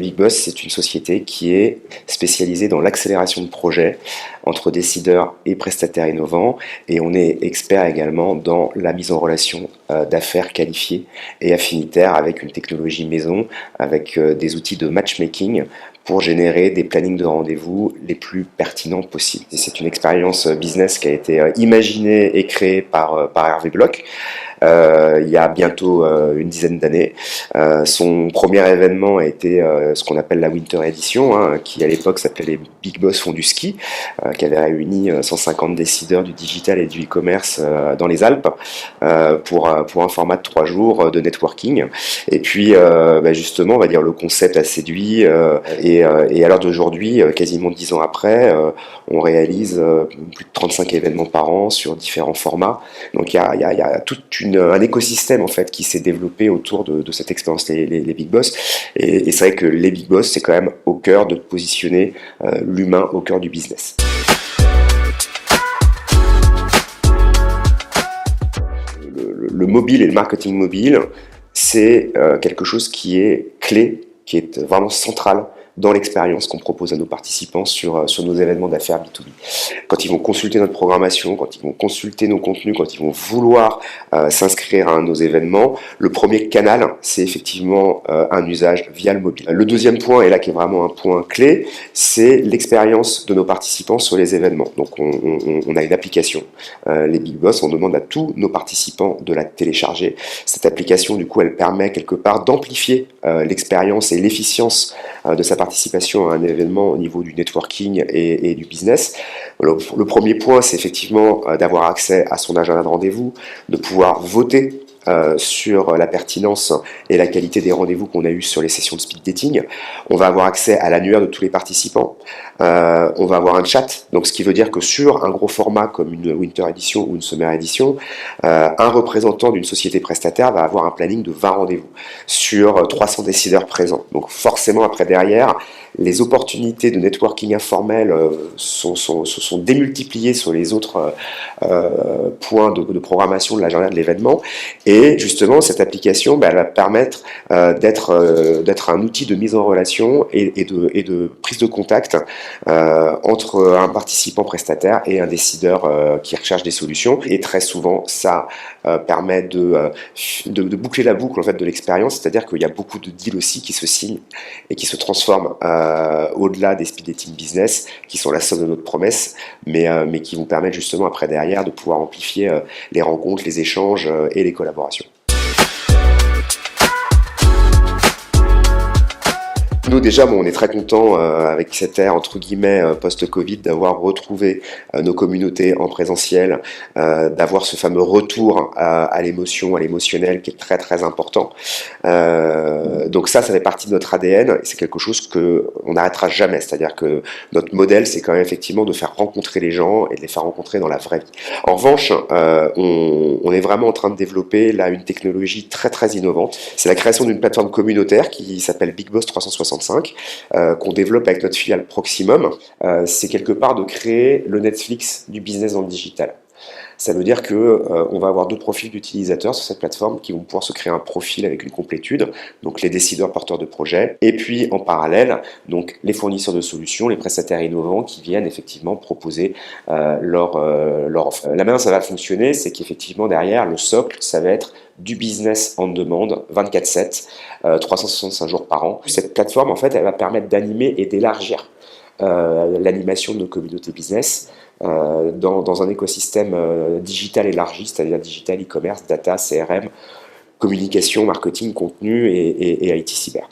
Big Boss, c'est une société qui est spécialisée dans l'accélération de projets entre décideurs et prestataires innovants, et on est expert également dans la mise en relation d'affaires qualifiées et affinitaires avec une technologie maison, avec des outils de matchmaking pour générer des plannings de rendez-vous les plus pertinents possibles. Et c'est une expérience business qui a été imaginée et créée par Hervé Bloch. Il y a bientôt une dizaine d'années. Son premier événement a été ce qu'on appelle la Winter Edition, qui à l'époque s'appelait les Big Boss font du ski, qui avait réuni 150 décideurs du digital et du e-commerce dans les Alpes pour un format de 3 jours de networking. Et puis justement, on va dire, le concept a séduit et à l'heure d'aujourd'hui, quasiment 10 ans après, on réalise plus de 35 événements par an sur différents formats. Donc il y a tout un écosystème en fait qui s'est développé autour de cette expérience les Big Boss, et c'est vrai que les Big Boss, c'est quand même au cœur de positionner l'humain au cœur du business. Le mobile et le marketing mobile, c'est quelque chose qui est clé, qui est vraiment central dans l'expérience qu'on propose à nos participants sur nos événements d'affaires B2B. Quand ils vont consulter notre programmation, quand ils vont consulter nos contenus, quand ils vont vouloir s'inscrire à un de nos événements, le premier canal, c'est effectivement un usage via le mobile. Le deuxième point, et là qui est vraiment un point clé, c'est l'expérience de nos participants sur les événements. Donc on a une application, les Big Boss, on demande à tous nos participants de la télécharger. Cette application, du coup, elle permet quelque part d'amplifier l'expérience et l'efficience de sa participation à un événement au niveau du networking et du business. Le premier point, c'est effectivement d'avoir accès à son agenda de rendez-vous, de pouvoir voter sur la pertinence et la qualité des rendez-vous qu'on a eus sur les sessions de speed dating. On va avoir accès à l'annuaire de tous les participants. On va avoir un chat, donc ce qui veut dire que sur un gros format comme une Winter Edition ou une Summer Edition, un représentant d'une société prestataire va avoir un planning de 20 rendez-vous sur 300 décideurs présents. Donc forcément, après derrière, les opportunités de networking informel se sont démultipliées sur les autres points de programmation de l'agenda de l'événement. Et justement, cette application, elle va permettre d'être un outil de mise en relation et de prise de contact entre un participant prestataire et un décideur qui recherche des solutions. Et très souvent, ça permet de boucler la boucle en fait de l'expérience, c'est-à-dire qu'il y a beaucoup de deals aussi qui se signent et qui se transforment au-delà des speed dating business, qui sont la somme de notre promesse, mais qui vont permettre justement après derrière de pouvoir amplifier les rencontres, les échanges et les collaborations. Nous déjà, on est très contents avec cette ère entre guillemets post-Covid d'avoir retrouvé nos communautés en présentiel, d'avoir ce fameux retour à l'émotion, à l'émotionnel qui est très très important. Donc ça fait partie de notre ADN et c'est quelque chose qu'on n'arrêtera jamais. C'est-à-dire que notre modèle, c'est quand même effectivement de faire rencontrer les gens et de les faire rencontrer dans la vraie vie. En revanche, on est vraiment en train de développer là une technologie très très innovante. C'est la création d'une plateforme communautaire qui s'appelle Big Boss 365. Qu'on développe avec notre filiale Proximum. C'est quelque part de créer le Netflix du business dans le digital. Ça veut dire qu'on va avoir 2 profils d'utilisateurs sur cette plateforme qui vont pouvoir se créer un profil avec une complétude, donc les décideurs porteurs de projets, et puis en parallèle, donc les fournisseurs de solutions, les prestataires innovants qui viennent effectivement proposer leur offre. La manière dont ça va fonctionner, c'est qu'effectivement derrière, le socle, ça va être du business on demande, 24/7, 365 jours par an. Cette plateforme, en fait, elle va permettre d'animer et d'élargir l'animation de nos communautés business dans un écosystème digital élargi, c'est-à-dire digital, e-commerce, data, CRM, communication, marketing, contenu et IT cyber.